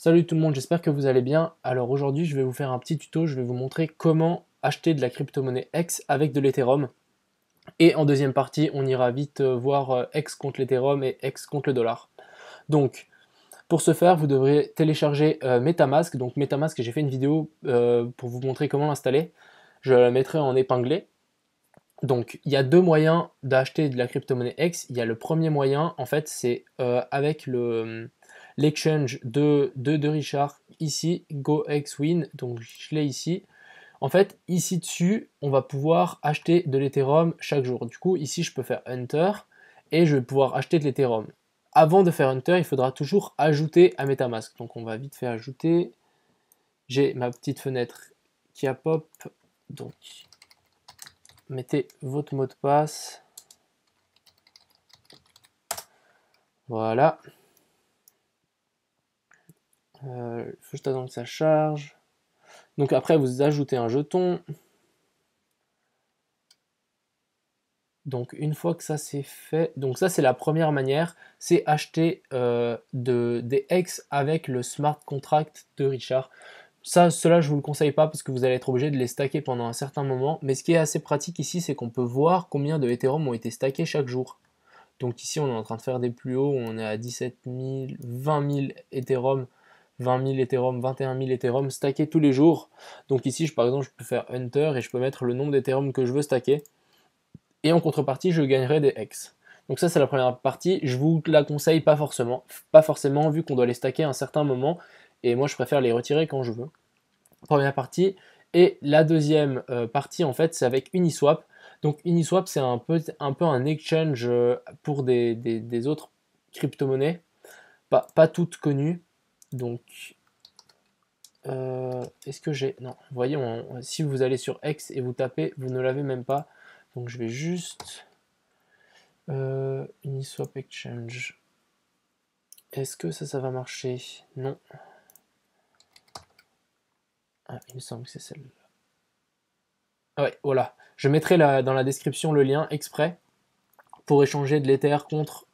Salut tout le monde, j'espère que vous allez bien. Alors aujourd'hui, je vais vous faire un petit tuto, je vais vous montrer comment acheter de la crypto-monnaie X avec de l'Ethereum. Et en deuxième partie, on ira vite voir X contre l'Ethereum et X contre le dollar. Donc, pour ce faire, vous devrez télécharger MetaMask. Donc MetaMask, j'ai fait une vidéo pour vous montrer comment l'installer. Je la mettrai en épinglé. Donc, il y a deux moyens d'acheter de la crypto-monnaie X. Il y a le premier moyen, en fait, c'est avec l'exchange de Richard, ici, GoXWin. Donc, je l'ai ici. En fait, ici dessus, on va pouvoir acheter de l'Ethereum chaque jour. Du coup, ici, je peux faire Hunter et je vais pouvoir acheter de l'Ethereum. Avant de faire Hunter, il faudra toujours ajouter à MetaMask. Donc, on va vite faire ajouter. J'ai ma petite fenêtre qui a pop. Donc, mettez votre mot de passe. Voilà. Il faut juste attendre que ça charge. Donc après, vous ajoutez un jeton. Donc une fois que ça c'est fait, donc ça c'est la première manière, c'est acheter des X avec le smart contract de Richard. Cela je vous le conseille pas parce que vous allez être obligé de les stacker pendant un certain moment. Mais ce qui est assez pratique ici, c'est qu'on peut voir combien de Ethereum ont été stackés chaque jour. Donc ici on est en train de faire des plus hauts, on est à 17 000, 20 000 Ethereum, 20 000 Ethereum, 21 000 Ethereum stackés tous les jours. Donc ici par exemple je peux faire Hunter et je peux mettre le nombre d'Ethereum que je veux stacker. Et en contrepartie je gagnerai des X. Donc ça c'est la première partie, je vous la conseille pas forcément vu qu'on doit les stacker à un certain moment. Et moi je préfère les retirer quand je veux. Première partie. Et la deuxième partie, en fait, c'est avec Uniswap. Donc Uniswap, c'est un peu un exchange pour des autres crypto-monnaies, pas toutes connues. Donc, est-ce que j'ai... Non, vous voyez, si vous allez sur X et vous tapez, vous ne l'avez même pas. Donc je vais juste... Uniswap Exchange. Est-ce que ça va marcher? Non. Ah, il me semble que c'est celle-là. Ah ouais, voilà. Je mettrai dans la description le lien exprès pour échanger de l'Ether contre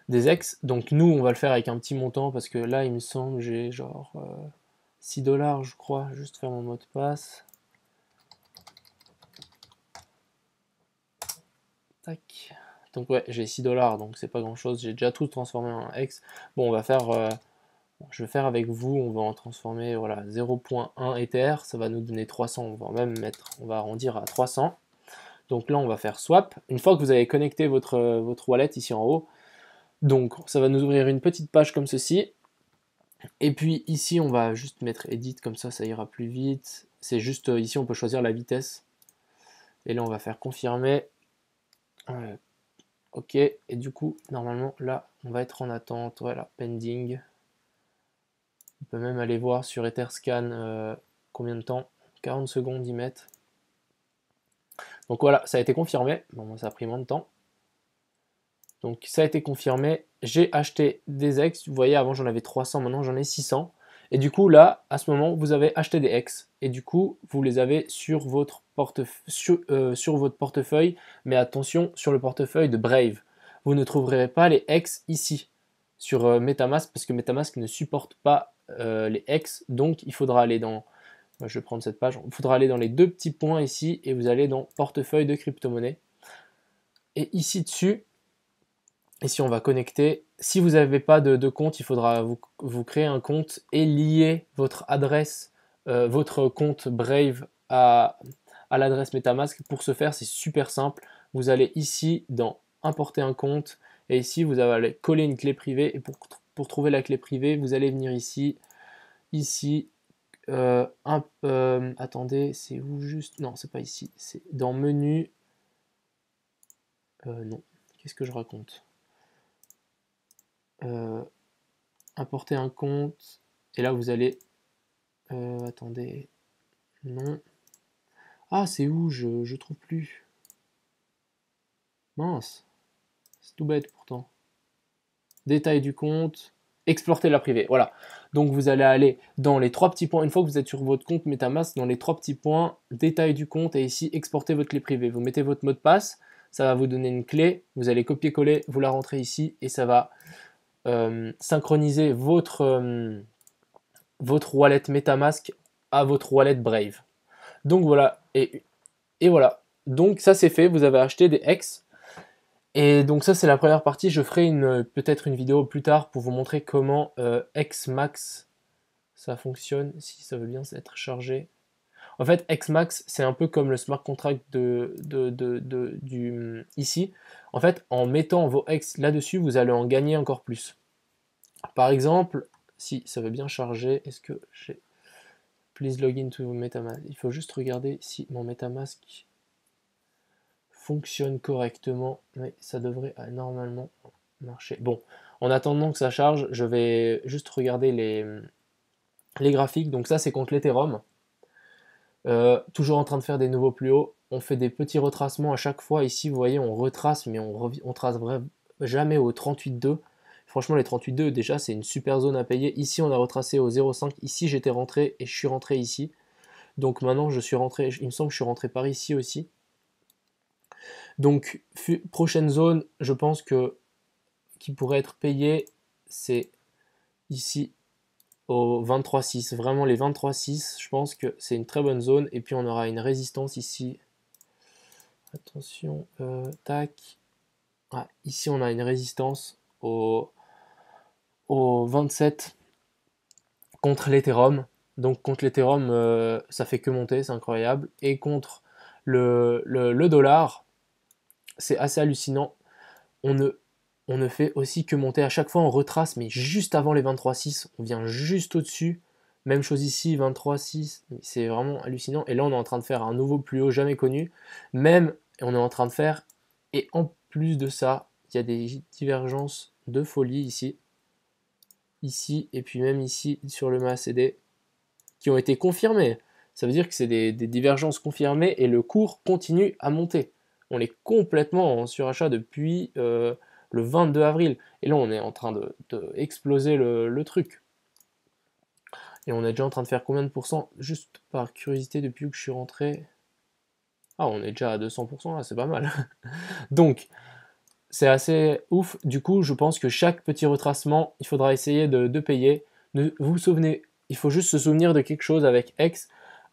des ex. Donc nous, on va le faire avec un petit montant parce que là, il me semble, j'ai genre 6 dollars, je crois. Juste faire mon mot de passe. Tac. Donc ouais, j'ai 6 dollars, donc c'est pas grand chose. J'ai déjà tout transformé en ex. Bon, on va faire... je vais faire avec vous, on va en transformer voilà, 0.1 Ether, ça va nous donner 300, on va même on va arrondir à 300. Donc là, on va faire swap. Une fois que vous avez connecté votre wallet ici en haut, donc ça va nous ouvrir une petite page comme ceci. Et puis ici, on va juste mettre edit, comme ça ira plus vite. C'est juste ici, on peut choisir la vitesse. Et là, on va faire confirmer. Ok, et du coup, normalement, là, on va être en attente. Voilà, pending. On peut même aller voir sur Etherscan combien de temps. 40 secondes, y mettre. Donc voilà, ça a été confirmé. Bon, ça a pris moins de temps. Donc ça a été confirmé. J'ai acheté des ex. Vous voyez, avant j'en avais 300, maintenant j'en ai 600. Et du coup, là, à ce moment, vous avez acheté des ex. Et du coup, vous les avez sur votre portefeuille. Mais attention, sur le portefeuille de Brave. Vous ne trouverez pas les ex ici, sur MetaMask, parce que MetaMask ne supporte pas les ex. Donc, il faudra aller dans... Je vais prendre cette page. Il faudra aller dans les deux petits points ici. Et vous allez dans portefeuille de crypto-monnaie. Et ici dessus, ici, on va connecter. Si vous n'avez pas de compte, il faudra vous créer un compte et lier votre adresse, votre compte Brave à l'adresse MetaMask. Pour ce faire, c'est super simple. Vous allez ici dans Importer un compte et ici, vous allez coller une clé privée. Et pour trouver la clé privée, vous allez venir ici. Attendez, c'est où juste? Non, c'est pas ici. C'est dans Menu. Non, qu'est-ce que je raconte? Importer un compte, et là vous allez... attendez, non. Ah, c'est où? Je trouve plus. Mince, c'est tout bête pourtant. Détail du compte, exporter la privée, voilà. Donc vous allez aller dans les trois petits points, une fois que vous êtes sur votre compte MetaMask, dans les trois petits points, détail du compte, et ici, exporter votre clé privée. Vous mettez votre mot de passe, ça va vous donner une clé, vous allez copier-coller, vous la rentrez ici, et ça va synchroniser votre wallet MetaMask à votre wallet Brave. Donc voilà, et voilà. Donc ça c'est fait, vous avez acheté des X. Et donc ça c'est la première partie, je ferai peut-être une vidéo plus tard pour vous montrer comment Xmax ça fonctionne, si ça veut bien être chargé. En fait, Xmax, c'est un peu comme le smart contract ici. En fait, en mettant vos X là-dessus, vous allez en gagner encore plus. Par exemple, si ça veut bien charger, est-ce que j'ai... Please login to MetaMask. Il faut juste regarder si mon MetaMask fonctionne correctement. Mais ça devrait normalement marcher. Bon, en attendant que ça charge, je vais juste regarder les graphiques. Donc ça, c'est contre l'Ethereum. Toujours en train de faire des nouveaux plus hauts. On fait des petits retracements à chaque fois. Ici, vous voyez, on retrace, mais on trace jamais au 38,2. Franchement, les 38,2, déjà, c'est une super zone à payer. Ici, on a retracé au 0,5. Ici, j'étais rentré et je suis rentré ici. Donc maintenant, je suis rentré, il me semble que je suis rentré par ici aussi. Donc, prochaine zone, je pense que qui pourrait être payé, c'est ici au 23,6. Vraiment, les 23,6, je pense que c'est une très bonne zone. Et puis, on aura une résistance ici. Attention, tac. Ah, ici, on a une résistance au 27 contre l'Ethereum. Donc, contre l'Ethereum, ça fait que monter, c'est incroyable. Et contre le dollar, c'est assez hallucinant. On ne fait aussi que monter. À chaque fois, on retrace, mais juste avant les 23,6, on vient juste au-dessus. Même chose ici, 23,6. C'est vraiment hallucinant. Et là, on est en train de faire un nouveau plus haut jamais connu. Même, on est en train de faire. Et en plus de ça, il y a des divergences de folie ici. Ici, et puis même ici, sur le MACD, qui ont été confirmées. Ça veut dire que c'est des divergences confirmées et le cours continue à monter. On est complètement en surachat depuis le 22 avril. Et là, on est en train de exploser le truc. Et on est déjà en train de faire combien de pourcents? Juste par curiosité, depuis que je suis rentré. Ah, on est déjà à 200%, là, c'est pas mal. Donc, c'est assez ouf. Du coup, je pense que chaque petit retracement, il faudra essayer de payer. Vous vous souvenez, il faut juste se souvenir de quelque chose avec X.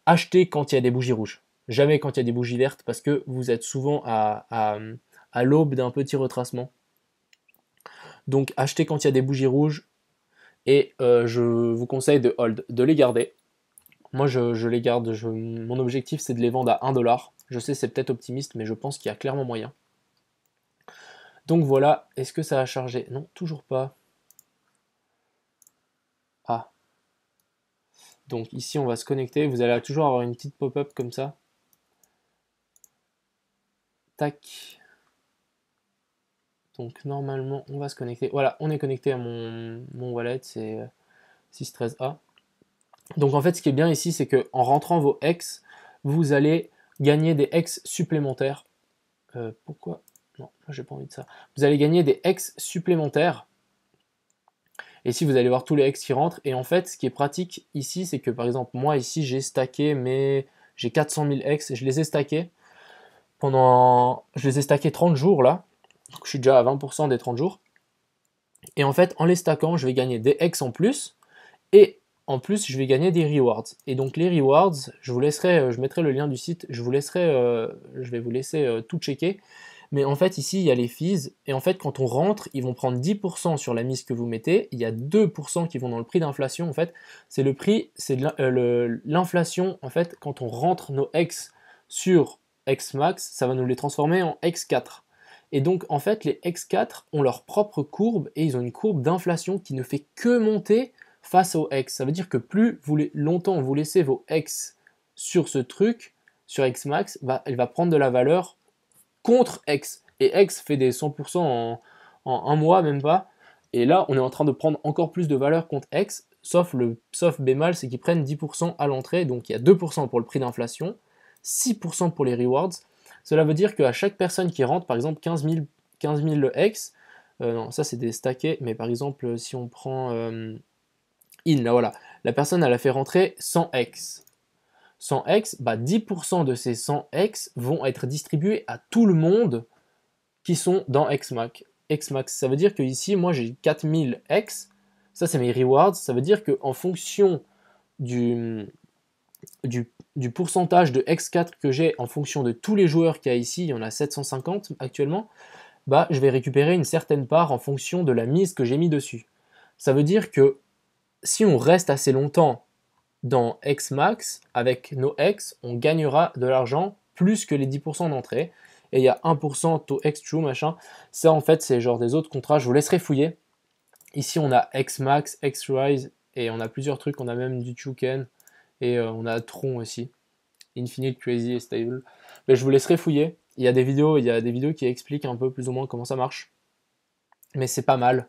Achetez quand il y a des bougies rouges. Jamais quand il y a des bougies vertes, parce que vous êtes souvent à l'aube d'un petit retracement. Donc achetez quand il y a des bougies rouges. Et je vous conseille de hold, de les garder. Moi, je les garde. Mon objectif, c'est de les vendre à 1$. Je sais, c'est peut-être optimiste, mais je pense qu'il y a clairement moyen. Donc voilà, est-ce que ça a chargé? Non, toujours pas. Ah. Donc ici, on va se connecter. Vous allez toujours avoir une petite pop-up comme ça. Tac. Donc normalement, on va se connecter. Voilà, on est connecté à mon wallet, c'est 613A. Donc en fait, ce qui est bien ici, c'est qu'en rentrant vos X, vous allez gagner des X supplémentaires. Pourquoi? Non, moi j'ai pas envie de ça. Vous allez gagner des X supplémentaires. Et ici, vous allez voir tous les X qui rentrent. Et en fait, ce qui est pratique ici, c'est que par exemple, moi ici, j'ai stacké, mais j'ai 400 000 X. Je les ai stackés je les ai stackés 30 jours là. Donc je suis déjà à 20% des 30 jours. Et en fait, en les stackant, je vais gagner des X en plus. Et en plus, je vais gagner des rewards. Et donc les rewards, je mettrai le lien du site, je vais vous laisser tout checker. Mais en fait, ici, il y a les fees. Et en fait, quand on rentre, ils vont prendre 10% sur la mise que vous mettez. Il y a 2% qui vont dans le prix d'inflation. En fait, c'est le prix, c'est l'inflation. En fait, quand on rentre nos X sur Xmax, ça va nous les transformer en X4. Et donc, en fait, les X4 ont leur propre courbe et ils ont une courbe d'inflation qui ne fait que monter face aux X. Ça veut dire que plus longtemps vous laissez vos X sur ce truc, sur Xmax, elle va prendre de la valeur contre X. Et X fait des 100% en un mois, même pas. Et là, on est en train de prendre encore plus de valeur contre X, sauf bémol, c'est qu'ils prennent 10% à l'entrée, donc il y a 2% pour le prix d'inflation, 6% pour les rewards. Cela veut dire qu'à chaque personne qui rentre, par exemple 15 000 X, non, ça c'est des stackés, mais par exemple, si on prend là voilà, la personne elle a fait rentrer 100 X. 100 X, bah 10% de ces 100 X vont être distribués à tout le monde qui sont dans Xmax. Ça veut dire que ici, moi j'ai 4000 X, ça c'est mes rewards, ça veut dire qu'en fonction du pourcentage de X4 que j'ai en fonction de tous les joueurs qu'il y a ici, il y en a 750 actuellement, bah, je vais récupérer une certaine part en fonction de la mise que j'ai mis dessus. Ça veut dire que si on reste assez longtemps dans Xmax, avec nos X, on gagnera de l'argent plus que les 10% d'entrée. Et il y a 1% taux X-True, machin. Ça, en fait, c'est genre des autres contrats. Je vous laisserai fouiller. Ici, on a Xmax, X-Rise, et on a plusieurs trucs. On a même du Chuken, et on a Tron aussi. Infinite, Crazy et Stable. Mais je vous laisserai fouiller. Il y a des vidéos qui expliquent un peu plus ou moins comment ça marche. Mais c'est pas mal.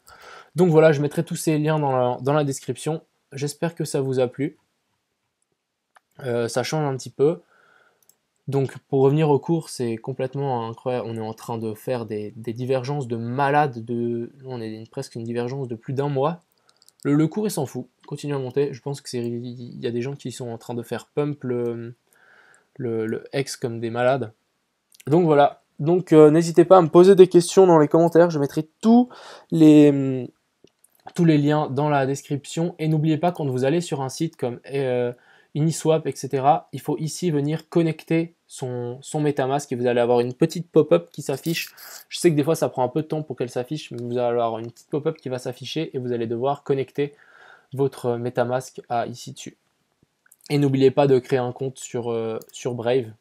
Donc voilà, je mettrai tous ces liens dans la description. J'espère que ça vous a plu. Ça change un petit peu. Donc pour revenir au cours, c'est complètement incroyable. On est en train de faire des divergences de malades. On est presque une divergence de plus d'un mois. Le cours, il s'en fout. Continue à monter. Je pense il y a des gens qui sont en train de faire pump le X comme des malades. Donc voilà. Donc n'hésitez pas à me poser des questions dans les commentaires. Je mettrai les, tous les liens dans la description. Et n'oubliez pas, quand vous allez sur un site comme Uniswap, etc., il faut ici venir connecter son MetaMask et vous allez avoir une petite pop-up qui s'affiche. Je sais que des fois ça prend un peu de temps pour qu'elle s'affiche, mais vous allez avoir une petite pop-up qui va s'afficher et vous allez devoir connecter votre MetaMask à ici dessus. Et n'oubliez pas de créer un compte sur Brave,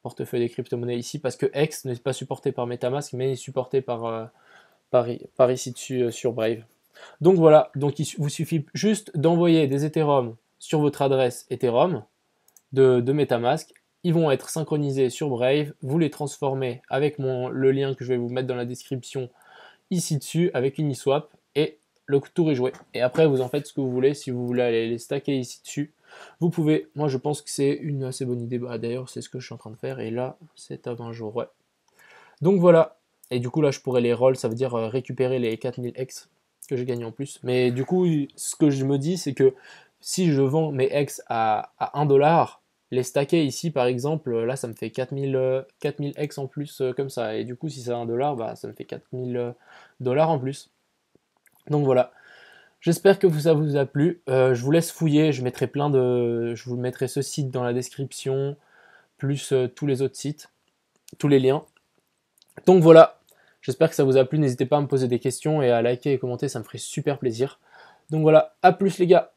portefeuille des crypto-monnaies ici, parce que X n'est pas supporté par MetaMask, mais est supporté par ici dessus sur Brave. Donc voilà, donc il vous suffit juste d'envoyer des Ethereum sur votre adresse Ethereum de MetaMask. Ils vont être synchronisés sur Brave. Vous les transformez avec le lien que je vais vous mettre dans la description ici dessus avec Uniswap et le tour est joué. Et après, vous en faites ce que vous voulez. Si vous voulez aller les stacker ici dessus, vous pouvez. Moi, je pense que c'est une assez bonne idée. Bah, d'ailleurs, c'est ce que je suis en train de faire. Et là, c'est à 20 jours. Ouais. Donc voilà. Et du coup, là, je pourrais les roll. Ça veut dire récupérer les 4000X que j'ai gagné en plus. Mais du coup, ce que je me dis, c'est que si je vends mes X à 1$, les stacker ici, par exemple, là, ça me fait 4000 X en plus comme ça. Et du coup, si c'est 1$, bah, ça me fait 4000$ en plus. Donc voilà. J'espère que ça vous a plu. Je vous laisse fouiller. Je vous mettrai ce site dans la description, plus tous les autres sites, tous les liens. Donc voilà. J'espère que ça vous a plu. N'hésitez pas à me poser des questions et à liker et commenter. Ça me ferait super plaisir. Donc voilà. À plus les gars.